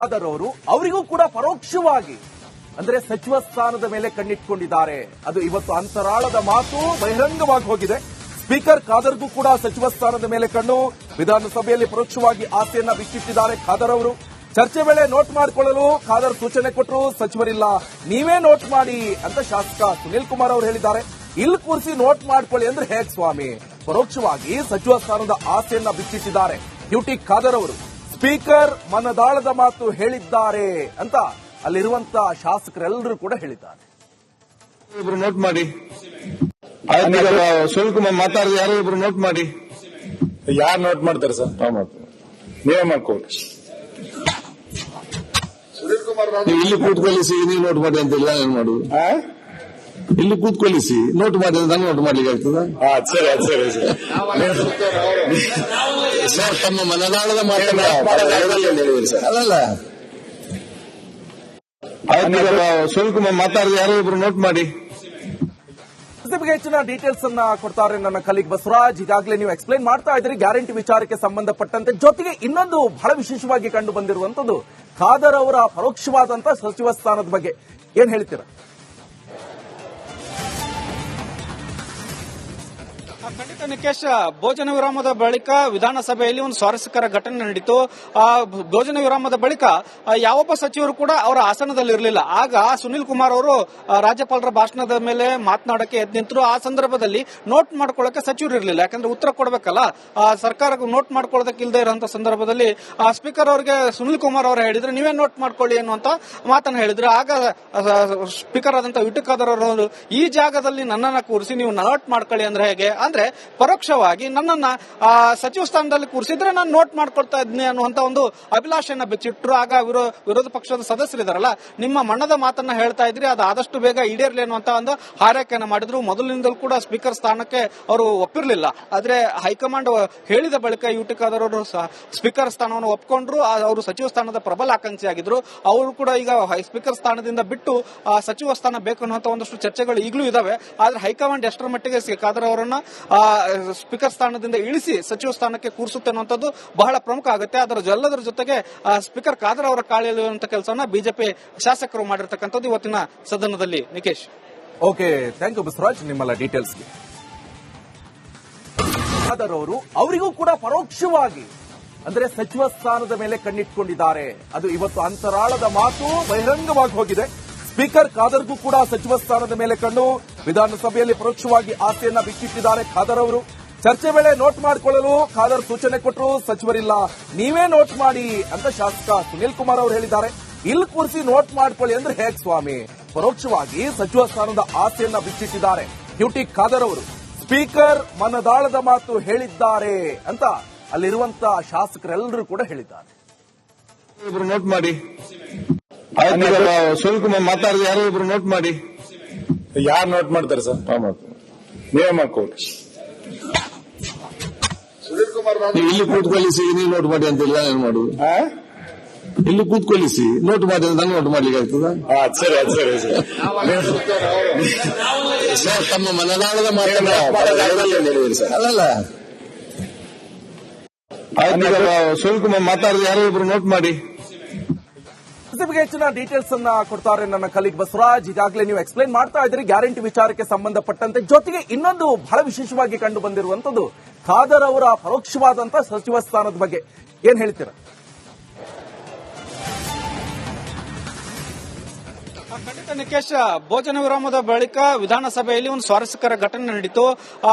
ಆದರವರು ಅವರಿಗೂ ಕೂಡ ಪರೋಕ್ಷವಾಗಿ ಅಂದ್ರೆ ಸಚಿವ ಸ್ಥಾನದ ಮೇಲೆ ಕಣ್ಣಿಟ್ಕೊಂಡಿದ್ದಾರೆ. ಅದು ಇವತ್ತು ಅಂತರಾಳದ ಮಾತು ಬಹಿರಂಗವಾಗಿ ಹೋಗಿದೆ. ಸ್ಪೀಕರ್ ಖಾದರ್ಗೂ ಕೂಡ ಸಚಿವ ಸ್ಥಾನದ ಮೇಲೆ ಕಣ್ಣು. ವಿಧಾನಸಭೆಯಲ್ಲಿ ಪರೋಕ್ಷವಾಗಿ ಆಸೆಯನ್ನ ಬಿಚ್ಚಿಟ್ಟಿದ್ದಾರೆ ಖಾದರ್ ಅವರು. ಚರ್ಚೆ ವೇಳೆ ನೋಟ್ ಮಾಡಿಕೊಳ್ಳಲು ಖಾದರ್ ಸೂಚನೆ ಕೊಟ್ಟರು. ಸಚಿವರಿಲ್ಲ, ನೀವೇ ನೋಟ್ ಮಾಡಿ ಅಂತ ಶಾಸಕ ಸುನೀಲ್ ಕುಮಾರ್ ಅವರು ಹೇಳಿದ್ದಾರೆ. ಇಲ್ಲಿ ಕೂರಿಸಿ ನೋಟ್ ಮಾಡ್ಕೊಳ್ಳಿ ಅಂದ್ರೆ ಹೇಗ್ ಸ್ವಾಮಿ? ಪರೋಕ್ಷವಾಗಿ ಸಚಿವ ಸ್ಥಾನದ ಆಸೆಯನ್ನ ಬಿಚ್ಚಿಟ್ಟಿದ್ದಾರೆ ಡ್ಯೂಟಿ ಖಾದರ್ ಅವರು. ಸ್ಪೀಕರ್ ಮನದಾಳದ ಮಾತು ಹೇಳಿದ್ದಾರೆ ಅಂತ ಅಲ್ಲಿರುವಂತ ಶಾಸಕರೆಲ್ಲರೂ ಕೂಡ ಹೇಳಿದ್ದಾರೆ. ಇಬ್ರು ನೋಟ್ ಮಾಡಿ. ಸುನೀಲ್ ಕುಮಾರ್ ಮಾತಾಡಿದ ಯಾರು ಇಬ್ರು ನೋಟ್ ಮಾಡಿ. ಯಾರು ನೋಟ್ ಮಾಡ್ತಾರೆ ಸರ್? ನೀವೇ ಮಾಡ್ಕೊಳ್ಳಿ. ನೀವು ಇಲ್ಲಿ ಕೂತ್ಕೊಳ್ಳಿಸಿ, ನೀವು ನೋಟ್ ಮಾಡಿ ಅಂತಿಲ್ಲ, ಏನ್ ಮಾಡುದು? ಇಲ್ಲಿ ಕೂತ್ಕೊಳ್ಳಿಸಿ ನೋಟ್ ಮಾಡಿ, ನಂಗೆ ನೋಟ್ ಮಾಡ್ಲಿಕ್ಕೆ ಆಗ್ತದ? ಸರಿ ಸರಿ ಸರಿ. ಸರ್, ತಮ್ಮ ಮನದಾಳದ ಮಾತನ್ನ ಅಲ್ಲಲ್ಲ. ಸುನೀಲ್ ಕುಮಾರ್ ಮಾತಾಡಿದ ಯಾರು ಇಬ್ರು ನೋಟ್ ಮಾಡಿ. ಬಗ್ಗೆ ಹೆಚ್ಚಿನ ಡೀಟೇಲ್ಸ್ ಅನ್ನ ಕೊಡ್ತಾರೆ ನನ್ನ ಕಲೀಗ್ ಬಸವರಾಜ್. ಈಗಾಗಲೇ ನೀವು ಎಕ್ಸ್ಪ್ಲೈನ್ ಮಾಡ್ತಾ ಇದ್ರಿ ಗ್ಯಾರಂಟಿ ವಿಚಾರಕ್ಕೆ ಸಂಬಂಧಪಟ್ಟಂತೆ. ಜೊತೆಗೆ ಇನ್ನೊಂದು ಬಹಳ ವಿಶೇಷವಾಗಿ ಕಂಡು ಬಂದಿರುವಂತದ್ದು ಖಾದರ್ ಅವರ ಪರೋಕ್ಷವಾದಂತಹ ಸಚಿವ ಸ್ಥಾನದ ಬಗ್ಗೆ ಏನ್ ಹೇಳ್ತೀರಾ? ಖಂಡಿತ ನಿಕೇಶ್, ಭೋಜನ ವಿರಾಮದ ಬಳಿಕ ವಿಧಾನಸಭೆಯಲ್ಲಿ ಒಂದು ಸ್ವಾರಸ್ಯಕರ ಘಟನೆ ನಡೆಯಿತು. ಭೋಜನ ವಿರಾಮದ ಬಳಿಕ ಯಾವೊಬ್ಬ ಸಚಿವರು ಕೂಡ ಅವರ ಆಸನದಲ್ಲಿ ಇರಲಿಲ್ಲ. ಆಗ ಸುನೀಲ್ ಕುಮಾರ್ ಅವರು ರಾಜ್ಯಪಾಲರ ಭಾಷಣದ ಮೇಲೆ ಮಾತನಾಡಕ್ಕೆ ಎದ್ದು ನಿಂತರು. ಆ ಸಂದರ್ಭದಲ್ಲಿ ನೋಟ್ ಮಾಡ್ಕೊಳ್ಳಕ್ಕೆ ಸಚಿವರು ಇರಲಿಲ್ಲ. ಯಾಕಂದ್ರೆ ಉತ್ತರ ಕೊಡಬೇಕಲ್ಲ, ಸರ್ಕಾರಕ್ಕೆ ನೋಟ್ ಮಾಡ್ಕೊಳ್ಳೋದಕ್ಕೆ ಇಲ್ಲದೆ ಇರುವಂತಹ ಸಂದರ್ಭದಲ್ಲಿ ಸ್ಪೀಕರ್ ಅವರಿಗೆ ಸುನೀಲ್ ಕುಮಾರ್ ಅವರು ಹೇಳಿದ್ರೆ ನೀವೇ ನೋಟ್ ಮಾಡ್ಕೊಳ್ಳಿ ಅನ್ನುವಂತ ಮಾತನ್ನು ಹೇಳಿದ್ರು. ಆಗ ಸ್ಪೀಕರ್ ಆದಂತಹ ಯುಟಿ ಖಾದರ್ ಅವರು ಈ ಜಾಗದಲ್ಲಿ ನನ್ನನ್ನ ಕೂರಿಸಿ ನೀವು ನೋಟ್ ಮಾಡ್ಕೊಳ್ಳಿ ಅಂದ್ರೆ ಹೇಗೆ? ಅಂದ್ರೆ ಪರೋಕ್ಷವಾಗಿ ನನ್ನನ್ನ ಸಚಿವ ಸ್ಥಾನದಲ್ಲಿ ಕೂರಿಸಿದ್ರೆ ನಾನು ನೋಟ್ ಮಾಡ್ಕೊಳ್ತಾ ಇದ್ದೀನಿ ಅನ್ನುವಂತ ಒಂದು ಅಭಿಲಾಷೆಯನ್ನ ಬೆಚ್ಚಿಟ್ರು. ಆಗ ವಿರೋಧ ಪಕ್ಷದ ಸದಸ್ಯರಿದಾರಲ್ಲ, ನಿಮ್ಮ ಮಣ್ಣದ ಮಾತನ್ನ ಹೇಳ್ತಾ ಇದ್ರಿ, ಅದು ಆದಷ್ಟು ಬೇಗ ಈಡೇರ್ಲಿ ಅನ್ನುವಂತ ಒಂದು ಹಾರೈಕೆಯನ್ನ ಮಾಡಿದ್ರು. ಮೊದಲಿನಿಂದಲೂ ಕೂಡ ಸ್ಪೀಕರ್ ಸ್ಥಾನಕ್ಕೆ ಅವರು ಒಪ್ಪಿರಲಿಲ್ಲ. ಆದ್ರೆ ಹೈಕಮಾಂಡ್ ಹೇಳಿದ ಬಳಿಕ ಯುಟಿ ಖಾದರ್ ಅವರು ಸ್ಪೀಕರ್ ಸ್ಥಾನವನ್ನು ಒಪ್ಕೊಂಡ್ರು. ಅವರು ಸಚಿವ ಸ್ಥಾನದ ಪ್ರಬಲ ಆಕಾಂಕ್ಷಿ ಆಗಿದ್ರು. ಅವರು ಕೂಡ ಈಗ ಸ್ಪೀಕರ್ ಸ್ಥಾನದಿಂದ ಬಿಟ್ಟು ಸಚಿವ ಸ್ಥಾನ ಬೇಕು ಅನ್ನುವಂತ ಒಂದಷ್ಟು ಚರ್ಚೆಗಳು ಈಗಲೂ ಇದಾವೆ. ಆದ್ರೆ ಹೈಕಮಾಂಡ್ ಎಷ್ಟರ ಮಟ್ಟಿಗೆ ಖಾದರ್ ಅವರನ್ನ ಸ್ಪೀಕರ್ ಸ್ಥಾನದಿಂದ ಇಳಿಸಿ ಸಚಿವ ಸ್ಥಾನಕ್ಕೆ ಕೂರಿಸುತ್ತೆ ಅನ್ನುವಂಥದ್ದು ಬಹಳ ಪ್ರಮುಖ ಆಗುತ್ತೆ. ಎಲ್ಲದರ ಜೊತೆಗೆ ಸ್ಪೀಕರ್ ಖಾದರ್ ಅವರ ಕಾಳೆಯುವಂತ ಕೆಲಸವನ್ನ ಬಿಜೆಪಿ ಶಾಸಕರು ಮಾಡಿರ್ತಕ್ಕಂಥದ್ದು ಇವತ್ತಿನ ಸದನದಲ್ಲಿ. Nikesh, okay, thank you Basavaraj ನಿಮ್ಮೆಲ್ಲ ಡೀಟೇಲ್ಸ್ಗೆ. ಖಾದರ್ ಅವರು ಅವರಿಗೂ ಕೂಡ ಪರೋಕ್ಷವಾಗಿ ಅಂದ್ರೆ ಸಚಿವ ಸ್ಥಾನದ ಮೇಲೆ ಕಣ್ಣಿಟ್ಕೊಂಡಿದ್ದಾರೆ. ಅದು ಇವತ್ತು ಅಂತರಾಳದ ಮಾತು ಬಹಿರಂಗವಾಗಿ ಹೋಗಿದೆ. ಸ್ಪೀಕರ್ ಖಾದರ್ಗೂ ಕೂಡ ಸಚಿವ ಸ್ಥಾನದ ಮೇಲೆ ಕಣ್ಣು. ವಿಧಾನಸಭೆಯಲ್ಲಿ ಪರೋಕ್ಷವಾಗಿ ಆಸೆಯನ್ನ ಬಿಚ್ಚಿಟ್ಟಿದ್ದಾರೆ ಖಾದರ್ ಅವರು. ಚರ್ಚೆ ವೇಳೆ ನೋಟ್ ಮಾಡಿಕೊಳ್ಳಲು ಖಾದರ್ ಸೂಚನೆ ಕೊಟ್ಟರು. ಸಚಿವರಿಲ್ಲ, ನೀವೇ ನೋಟ್ ಮಾಡಿ ಅಂತ ಶಾಸಕ ಸುನೀಲ್ ಕುಮಾರ್ ಅವರು ಹೇಳಿದ್ದಾರೆ. ಇಲ್ಲಿ ಕೂರಿಸಿ ನೋಟ್ ಮಾಡ್ಕೊಳ್ಳಿ ಅಂದ್ರೆ ಹೇಗ್ ಸ್ವಾಮಿ? ಪರೋಕ್ಷವಾಗಿ ಸಚಿವ ಸ್ಥಾನದ ಆಸೆಯನ್ನ ಬಿಚ್ಚಿಟ್ಟಿದ್ದಾರೆ ಡ್ಯೂಟಿ ಖಾದರ್ ಅವರು. ಸ್ಪೀಕರ್ ಮನದಾಳದ ಮಾತು ಹೇಳಿದ್ದಾರೆ ಅಂತ ಅಲ್ಲಿರುವಂತ ಶಾಸಕರೆಲ್ಲರೂ ಕೂಡ ಹೇಳಿದ್ದಾರೆ. ಇಬ್ರು ನೋಟ್ ಮಾಡಿ. ಸುನೀಲ್ ಕುಮಾರ್ ಮಾತಾಡಿದ ಯಾರು ಇಬ್ರು ನೋಟ್ ಮಾಡಿ. ಯಾರು ನೋಟ್ ಮಾಡ್ತಾರೆ ಸರ್? ನೀವೇ ಮಾಡ್ಕೊಳ್ಳಿ. ನೀವು ಇಲ್ಲಿ ಕೂತ್ಕೊಳ್ಳಿಸಿ, ನೀವು ನೋಟ್ ಮಾಡಿ ಅಂತಿಲ್ಲ, ಏನ್ ಮಾಡುದು? ಇಲ್ಲಿ ಕೂತ್ಕೊಳ್ಳಿಸಿ ನೋಟ್ ಮಾಡಿ, ನಂಗೆ ನೋಟ್ ಮಾಡ್ಲಿಕ್ಕೆ ಆಗ್ತದ? ಸರಿ ಸರಿ ಸರಿ. ಸರ್, ತಮ್ಮ ಮನದಾಳದ ಮಾತನ್ನ ಅಲ್ಲಲ್ಲ. ಸುನೀಲ್ ಕುಮಾರ್ ಮಾತಾಡಿದ ಯಾರು ಇಬ್ರು ನೋಟ್ ಮಾಡಿ. ಬಗ್ಗೆ ಹೆಚ್ಚಿನ ಡೀಟೇಲ್ಸ್ ಅನ್ನ ಕೊಡ್ತಾರೆ ನನ್ನ ಕಲೀಗ್ ಬಸವರಾಜ್. ಈಗಾಗಲೇ ನೀವು ಎಕ್ಸ್ಪ್ಲೈನ್ ಮಾಡ್ತಾ ಇದ್ರಿ ಗ್ಯಾರಂಟಿ ವಿಚಾರಕ್ಕೆ ಸಂಬಂಧಪಟ್ಟಂತೆ. ಜೊತೆಗೆ ಇನ್ನೊಂದು ಬಹಳ ವಿಶೇಷವಾಗಿ ಕಂಡು ಬಂದಿರುವಂತದ್ದು ಖಾದರ್ ಅವರ ಪರೋಕ್ಷವಾದಂತಹ ಸಚಿವ ಸ್ಥಾನದ ಬಗ್ಗೆ ಏನ್ ಹೇಳ್ತೀರಾ? ಖಂಡಿತ ನಿಕೇಶ್, ಭೋಜನ ವಿರಾಮದ ಬಳಿಕ ವಿಧಾನಸಭೆಯಲ್ಲಿ ಒಂದು ಸ್ವಾರಸ್ಯಕರ ಘಟನೆ ನಡೆಯಿತು.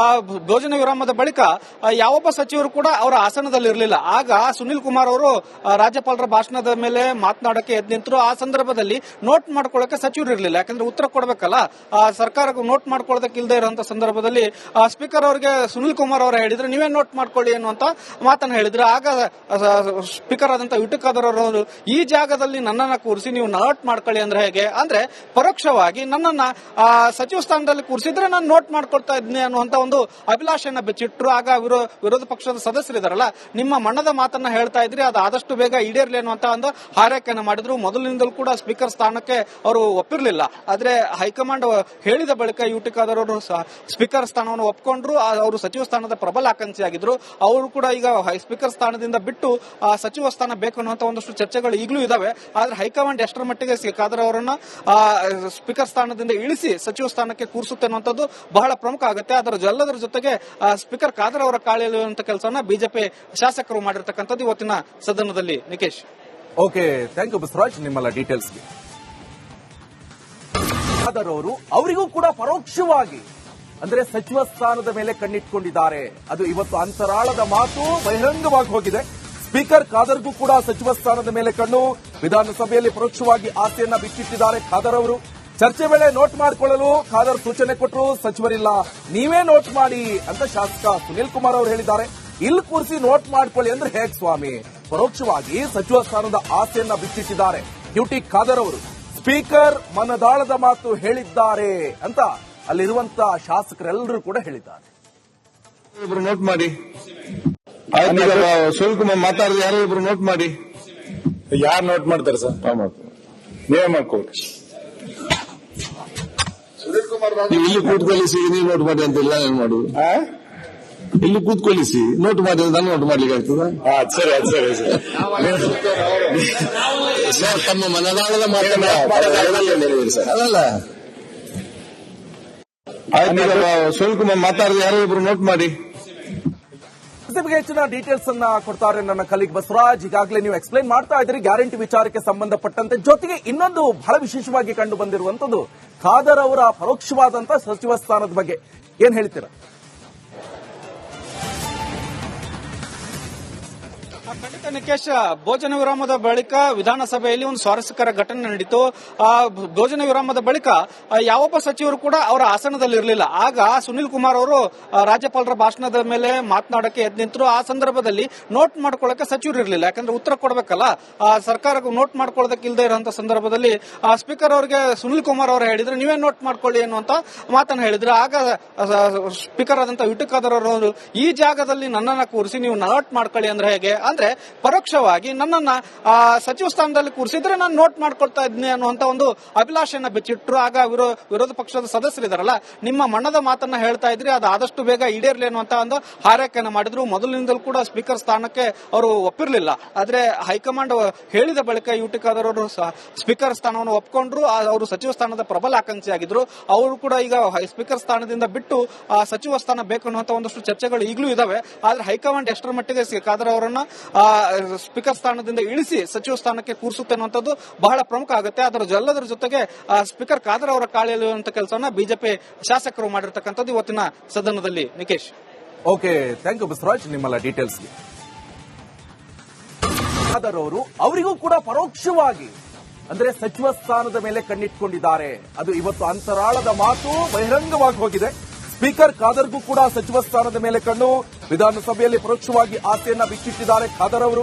ಭೋಜನ ವಿರಾಮದ ಬಳಿಕ ಯಾವೊಬ್ಬ ಸಚಿವರು ಕೂಡ ಅವರ ಆಸನದಲ್ಲಿ ಇರಲಿಲ್ಲ. ಆಗ ಸುನೀಲ್ ಕುಮಾರ್ ಅವರು ರಾಜ್ಯಪಾಲರ ಭಾಷಣದ ಮೇಲೆ ಮಾತನಾಡಕ್ಕೆ ಎದ್ದು ನಿಂತರು. ಆ ಸಂದರ್ಭದಲ್ಲಿ ನೋಟ್ ಮಾಡ್ಕೊಳ್ಳಕ್ಕೆ ಸಚಿವರು ಇರಲಿಲ್ಲ. ಯಾಕಂದ್ರೆ ಉತ್ತರ ಕೊಡಬೇಕಲ್ಲ, ಸರ್ಕಾರಕ್ಕೆ ನೋಟ್ ಮಾಡ್ಕೊಳ್ಳೋದಕ್ಕೆ ಇಲ್ಲದೆ ಇರುವಂತ ಸಂದರ್ಭದಲ್ಲಿ ಸ್ಪೀಕರ್ ಅವರಿಗೆ ಸುನೀಲ್ ಕುಮಾರ್ ಅವರು ಹೇಳಿದ್ರೆ ನೀವೇ ನೋಟ್ ಮಾಡ್ಕೊಳ್ಳಿ ಅನ್ನುವಂತ ಮಾತನ್ನು ಹೇಳಿದ್ರು. ಆಗ ಸ್ಪೀಕರ್ ಆದಂತಹ ಯುಟಿ ಖಾದರ್ ಅವರು ಈ ಜಾಗದಲ್ಲಿ ನನ್ನನ್ನ ಕೂರಿಸಿ ನೀವು ನೋಟ್ ಮಾಡ್ಕೊಳ್ಳಿ ಅಂದ್ರೆ ಹೇಗೆ? ಅಂದ್ರೆ ಅಂದ್ರೆ ಪರೋಕ್ಷವಾಗಿ ನನ್ನನ್ನ ಸಚಿವ ಸ್ಥಾನದಲ್ಲಿ ಕೂರಿಸಿದ್ರೆ ನಾನು ನೋಟ್ ಮಾಡ್ಕೊಳ್ತಾ ಇದ್ದೀನಿ ಅನ್ನುವಂತ ಒಂದು ಅಭಿಲಾಷೆಯನ್ನ ಬೆಚ್ಚಿಟ್ರು. ಆಗ ವಿರೋಧ ಪಕ್ಷದ ಸದಸ್ಯರಿದಾರಲ್ಲ, ನಿಮ್ಮ ಮಣ್ಣದ ಮಾತನ್ನ ಹೇಳ್ತಾ ಇದ್ರಿ, ಅದು ಆದಷ್ಟು ಬೇಗ ಈಡೇರ್ಲಿ ಅನ್ನುವಂತ ಒಂದು ಹಾರೈಕೆಯನ್ನು ಮಾಡಿದ್ರು. ಮೊದಲಿನಿಂದಲೂ ಕೂಡ ಸ್ಪೀಕರ್ ಸ್ಥಾನಕ್ಕೆ ಅವರು ಒಪ್ಪಿರಲಿಲ್ಲ. ಆದ್ರೆ ಹೈಕಮಾಂಡ್ ಹೇಳಿದ ಬಳಿಕ ಯುಟಿ ಖಾದರ್ ಅವರು ಸ್ಪೀಕರ್ ಸ್ಥಾನವನ್ನು ಒಪ್ಕೊಂಡ್ರು. ಅವರು ಸಚಿವ ಸ್ಥಾನದ ಪ್ರಬಲ ಆಕಾಂಕ್ಷಿಯಾಗಿದ್ರು. ಅವರು ಕೂಡ ಈಗ ಸ್ಪೀಕರ್ ಸ್ಥಾನದಿಂದ ಬಿಟ್ಟು ಸಚಿವ ಸ್ಥಾನ ಬೇಕು ಅನ್ನುವಂತ ಒಂದಷ್ಟು ಚರ್ಚೆಗಳು ಈಗಲೂ ಇದಾವೆ. ಆದ್ರೆ ಹೈಕಮಾಂಡ್ ಎಷ್ಟರ ಮಟ್ಟಿಗೆ ಖಾದರ್ ಅವರನ್ನ ಸ್ಪೀಕರ್ ಸ್ಥಾನದಿಂದ ಇಳಿಸಿ ಸಚಿವ ಸ್ಥಾನಕ್ಕೆ ಕೂರಿಸುತ್ತೆ ಅನ್ನುವಂಥದ್ದು ಬಹಳ ಪ್ರಮುಖ ಆಗುತ್ತೆ. ಎಲ್ಲದರ ಜೊತೆಗೆ ಸ್ಪೀಕರ್ ಖಾದರ್ ಅವರ ಕಾಳಿ ಎಳೆಯುವಂತ ಕೆಲಸವನ್ನ ಬಿಜೆಪಿ ಶಾಸಕರು ಮಾಡಿರ್ತಕ್ಕಂಥದ್ದು ಇವತ್ತಿನ ಸದನದಲ್ಲಿ. Nikesh, okay, thank you Basavaraj ನಿಮ್ಮೆಲ್ಲ ಡೀಟೇಲ್ಸ್ಗೆ. ಖಾದರ್ ಅವರು ಅವರಿಗೂ ಕೂಡ ಪರೋಕ್ಷವಾಗಿ ಅಂದ್ರೆ ಸಚಿವ ಸ್ಥಾನದ ಮೇಲೆ ಕಣ್ಣಿಟ್ಕೊಂಡಿದ್ದಾರೆ. ಅದು ಇವತ್ತು ಅಂತರಾಳದ ಮಾತು ಬಹಿರಂಗವಾಗಿ ಹೋಗಿದೆ. ಸ್ಪೀಕರ್ ಖಾದರ್ಗೂ ಕೂಡ ಸಚಿವ ಸ್ಥಾನದ ಮೇಲೆ ಕಣ್ಣು. ವಿಧಾನಸಭೆಯಲ್ಲಿ ಪರೋಕ್ಷವಾಗಿ ಆಸೆಯನ್ನ ಬಿಚ್ಚಿಟ್ಟಿದ್ದಾರೆ ಖಾದರ್ ಅವರು. ಚರ್ಚೆ ವೇಳೆ ನೋಟ್ ಮಾಡಿಕೊಳ್ಳಲು ಖಾದರ್ ಸೂಚನೆ ಕೊಟ್ಟರು. ಸಚಿವರಿಲ್ಲ, ನೀವೇ ನೋಟ್ ಮಾಡಿ ಅಂತ ಶಾಸಕ ಸುನೀಲ್ ಕುಮಾರ್ ಅವರು ಹೇಳಿದ್ದಾರೆ. ಇಲ್ಲಿ ಕೂರಿಸಿ ನೋಟ್ ಮಾಡ್ಕೊಳ್ಳಿ ಅಂದ್ರೆ ಹೇಗ್ ಸ್ವಾಮಿ? ಪರೋಕ್ಷವಾಗಿ ಸಚಿವ ಸ್ಥಾನದ ಆಸೆಯನ್ನ ಬಿಚ್ಚಿಟ್ಟಿದ್ದಾರೆ ಯುಟಿ ಖಾದರ್ ಅವರು. ಸ್ಪೀಕರ್ ಮನದಾಳದ ಮಾತು ಹೇಳಿದ್ದಾರೆ ಅಂತ ಅಲ್ಲಿರುವಂತಹ ಶಾಸಕರೆಲ್ಲರೂ ಕೂಡ ಹೇಳಿದ್ದಾರೆ. ಇಬ್ರು ನೋಟ್ ಮಾಡಿ. ಸುನೀಲ್ ಕುಮಾರ್ ಮಾತಾಡಿದ್ರೆ ಯಾರೋ ಇಬ್ರು ನೋಟ್ ಮಾಡಿ. ಯಾರು ನೋಟ್ ಮಾಡ್ತಾರೆ ಸರ್? ನೀವೇ ಮಾಡ್ಕೊಳ್ಳಿ. ನೀವು ಇಲ್ಲಿ ಕೂತ್ಕೊಳ್ಳಿಸಿ, ನೀವು ನೋಟ್ ಮಾಡಿ ಅಂತಿಲ್ಲ, ಏನ್ ಮಾಡುದು? ಇಲ್ಲಿ ಕೂತ್ಕೊಳ್ಳಿಸಿ ನೋಟ್ ಮಾಡಿ, ನಾನು ನೋಟ್ ಮಾಡ್ಲಿಕ್ಕೆ ಆಗ್ತದ? ಸರಿ ಅದು ಸರಿ ಸರ್, ತಮ್ಮ ಮನದಾಳದ ಮಾತನ್ನ ಅದಲ್ಲ. ಸುನೀಲ್ ಕುಮಾರ್ ಮಾತಾಡಿದ್ರೆ ಯಾರೋ ಇಬ್ರು ನೋಟ್ ಮಾಡಿ. ನಿಮಗೆ ಹೆಚ್ಚಿನ ಡೀಟೇಲ್ಸ್ ಅನ್ನ ಕೊಡ್ತಾರೆ ನನ್ನ ಕಲೀಗ್ ಬಸವರಾಜ್. ಈಗಾಗಲೇ ನೀವು ಎಕ್ಸ್ಪ್ಲೈನ್ ಮಾಡ್ತಾ ಇದ್ರಿ ಗ್ಯಾರಂಟಿ ವಿಚಾರಕ್ಕೆ ಸಂಬಂಧಪಟ್ಟಂತೆ. ಜೊತೆಗೆ ಇನ್ನೊಂದು ಬಹಳ ವಿಶೇಷವಾಗಿ ಕಂಡು ಬಂದಿರುವಂತದ್ದು ಖಾದರ್ ಅವರ ಪರೋಕ್ಷವಾದಂತಹ ಸಚಿವ ಸ್ಥಾನದ ಬಗ್ಗೆ ಏನ್ ಹೇಳ್ತೀರಾ? ಖಂಡಿತ ನಿಕೇಶ್, ಭೋಜನ ವಿರಾಮದ ಬಳಿಕ ವಿಧಾನಸಭೆಯಲ್ಲಿ ಒಂದು ಸ್ವಾರಸ್ಯಕರ ಘಟನೆ ನಡೆಯಿತು. ಭೋಜನ ವಿರಾಮದ ಬಳಿಕ ಯಾವೊಬ್ಬ ಸಚಿವರು ಕೂಡ ಅವರ ಆಸನದಲ್ಲಿ ಇರಲಿಲ್ಲ. ಆಗ ಸುನೀಲ್ ಕುಮಾರ್ ಅವರು ರಾಜ್ಯಪಾಲರ ಭಾಷಣದ ಮೇಲೆ ಮಾತನಾಡಕ್ಕೆ ಎದ್ದು ನಿಂತರು. ಆ ಸಂದರ್ಭದಲ್ಲಿ ನೋಟ್ ಮಾಡ್ಕೊಳ್ಳಕ್ಕೆ ಸಚಿವರು ಇರಲಿಲ್ಲ, ಯಾಕಂದ್ರೆ ಉತ್ತರ ಕೊಡಬೇಕಲ್ಲ. ಸರ್ಕಾರಕ್ಕೆ ನೋಟ್ ಮಾಡ್ಕೊಳ್ಳೋದಕ್ಕೆ ಇಲ್ಲದೆ ಇರುವಂತಹ ಸಂದರ್ಭದಲ್ಲಿ ಸ್ಪೀಕರ್ ಅವರಿಗೆ ಸುನೀಲ್ ಕುಮಾರ್ ಅವರು ಹೇಳಿದ್ರು, ನೀವೇ ನೋಟ್ ಮಾಡ್ಕೊಳ್ಳಿ ಅನ್ನುವಂತ ಮಾತನ್ನು ಹೇಳಿದ್ರು. ಆಗ ಸ್ಪೀಕರ್ ಆದಂತಹ ಯುಟಿ ಖಾದರ್ ಅವರು ಈ ಜಾಗದಲ್ಲಿ ನನ್ನನ್ನ ಕೂರಿಸಿ ನೀವು ನೋಟ್ ಮಾಡ್ಕೊಳ್ಳಿ ಅಂದ್ರೆ ಹೇಗೆ? ಅಂದ್ರೆ ಪರೋಕ್ಷವಾಗಿ ನನ್ನನ್ನ ಸಚಿವ ಸ್ಥಾನದಲ್ಲಿ ಕೂರಿಸಿದ್ರೆ ನಾನು ನೋಟ್ ಮಾಡ್ಕೊಳ್ತಾ ಇದ್ದೀನಿ ಅನ್ನುವಂತ ಒಂದು ಅಭಿಲಾಷೆಯನ್ನ ಬೆಚ್ಚಿಟ್ರು. ಆಗ ವಿರೋಧ ಪಕ್ಷದ ಸದಸ್ಯರಿದಾರಲ್ಲ, ನಿಮ್ಮ ಮಣ್ಣದ ಮಾತನ್ನ ಹೇಳ್ತಾ ಇದ್ರಿ, ಅದು ಆದಷ್ಟು ಬೇಗ ಈಡೇರ್ಲಿ ಅನ್ನುವಂತ ಒಂದು ಹಾರೈಕೆಯನ್ನು ಮಾಡಿದ್ರು. ಮೊದಲಿನಿಂದಲೂ ಕೂಡ ಸ್ಪೀಕರ್ ಸ್ಥಾನಕ್ಕೆ ಅವರು ಒಪ್ಪಿರಲಿಲ್ಲ. ಆದ್ರೆ ಹೈಕಮಾಂಡ್ ಹೇಳಿದ ಬಳಿಕ ಯುಟಿ ಖಾದರ್ ಅವರು ಸ್ಪೀಕರ್ ಸ್ಥಾನವನ್ನು ಒಪ್ಕೊಂಡ್ರು. ಅವರು ಸಚಿವ ಸ್ಥಾನದ ಪ್ರಬಲ ಆಕಾಂಕ್ಷಿಯಾಗಿದ್ರು. ಅವರು ಕೂಡ ಈಗ ಸ್ಪೀಕರ್ ಸ್ಥಾನದಿಂದ ಬಿಟ್ಟು ಸಚಿವ ಸ್ಥಾನ ಬೇಕು ಅನ್ನುವಂತ ಒಂದಷ್ಟು ಚರ್ಚೆಗಳು ಈಗಲೂ ಇದಾವೆ. ಆದ್ರೆ ಹೈಕಮಾಂಡ್ ಎಷ್ಟರ ಮಟ್ಟಿಗೆ ಖಾದರ್ ಅವರನ್ನ ಸ್ಪೀಕರ್ ಸ್ಥಾನದಿಂದ ಇಳಿಸಿ ಸಚಿವ ಸ್ಥಾನಕ್ಕೆ ಕೂರಿಸುತ್ತೆ ಅನ್ನುವಂಥದ್ದು ಬಹಳ ಪ್ರಮುಖ ಆಗುತ್ತೆ. ಎಲ್ಲದರ ಜೊತೆಗೆ ಸ್ಪೀಕರ್ ಖಾದರ್ ಅವರ ಕಾಳಿ ಎಳೆಯುವಂತ ಕೆಲಸವನ್ನ ಬಿಜೆಪಿ ಶಾಸಕರು ಮಾಡಿರ್ತಕ್ಕಂಥದ್ದು ಇವತ್ತಿನ ಸದನದಲ್ಲಿ. Nikesh, okay, thank you Basavaraj ನಿಮ್ಮೆಲ್ಲ ಡೀಟೇಲ್ಸ್ಗೆ. ಖಾದರ್ ಅವರು ಅವರಿಗೂ ಕೂಡ ಪರೋಕ್ಷವಾಗಿ ಅಂದ್ರೆ ಸಚಿವ ಸ್ಥಾನದ ಮೇಲೆ ಕಣ್ಣಿಟ್ಕೊಂಡಿದ್ದಾರೆ. ಅದು ಇವತ್ತು ಅಂತರಾಳದ ಮಾತು ಬಹಿರಂಗವಾಗಿ ಹೋಗಿದೆ. ಸ್ಪೀಕರ್ ಖಾದರ್ಗೂ ಕೂಡ ಸಚಿವ ಸ್ಥಾನದ ಮೇಲೆ ಕಣ್ಣು. ವಿಧಾನಸಭೆಯಲ್ಲಿ ಪರೋಕ್ಷವಾಗಿ ಆಸೆಯನ್ನ ಬಿಚ್ಚಿಟ್ಟಿದ್ದಾರೆ ಖಾದರ್ ಅವರು.